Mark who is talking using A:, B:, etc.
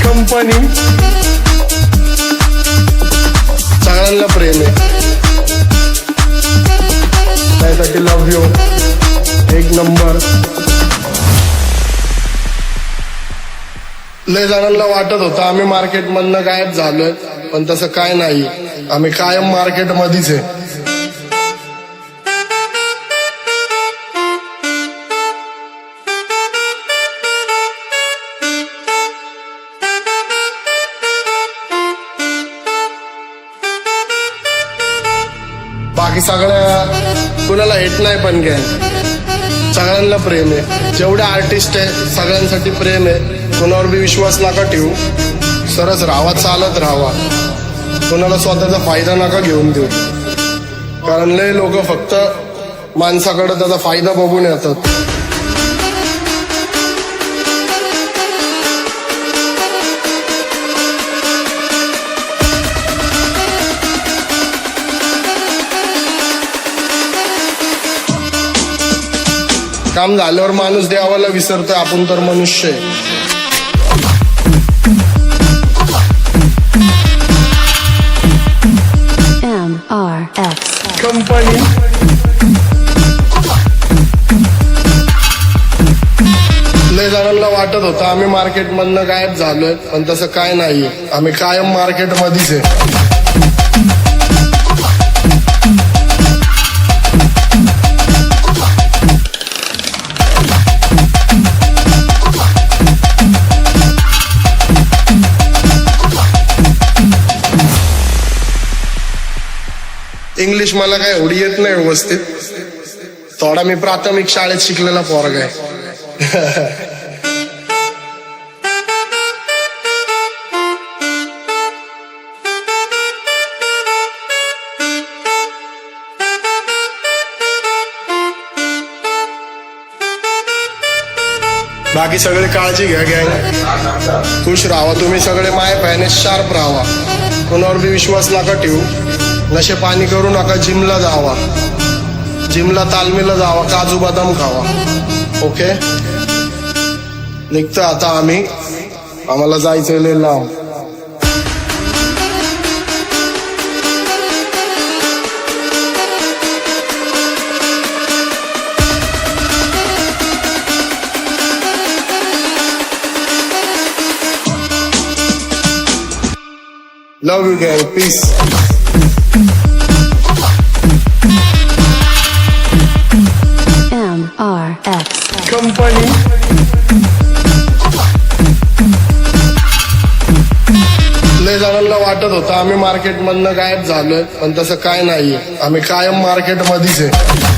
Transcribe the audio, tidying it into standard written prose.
A: Company सगळ्यांना प्रेम आहे, त्यासाठी लव्ह यू. एक नंबर. लय जणांना वाटत होतं आम्ही मार्केटमधनं गायब झालोय, पण तसं काय नाही. आम्ही कायम मार्केटमध्येच आहे. बाकी सगळ्या कुणाला हेट नाही, पण घ्या सगळ्यांना प्रेम आहे. जेवढे आर्टिस्ट आहे सगळ्यांसाठी प्रेम आहे. कोणावर बी विश्वास नका ठेवू. सरस राहावा, चालत राहावा. कोणाला स्वतःचा फायदा नका घेऊन देऊ, कारण लय लोक फक्त माणसाकडे त्याचा फायदा बघून येतात. काम झाल्यावर माणूस देवाला विसरतोय, आपण तर मनुष्य आहे. कंपनी लय जणांना वाटत होतं आम्ही मार्केटमधनं गायब झालोय, पण तसं काय नाही. आम्ही कायम मार्केटमध्येच आहे. इंग्लिश मला काय एवढी येत नाही व्यवस्थित. थोडा मी प्राथमिक शाळेत शिकलेला पोरगा आहे. बाकी सगळे काळजी घ्या गँग. खुश राहा तुम्ही सगळे. माय फॅने शार्प राहा. कोणावर बी विश्वास नका ठेवू. नशे पाणी करू नका. जिमला जावा, जिमला तालमीला जावा, काजू बदाम खावा. ओके, निघतो आता आम्ही. आम्हाला जायचं लय लांब. लव यू गँग. पीस. कंपनी लय जणांना वाटत होतं आम्ही मार्केटमधनं गायब झालोय, पण तसं काय नाही. आम्ही कायम मार्केटमध्येच आहे.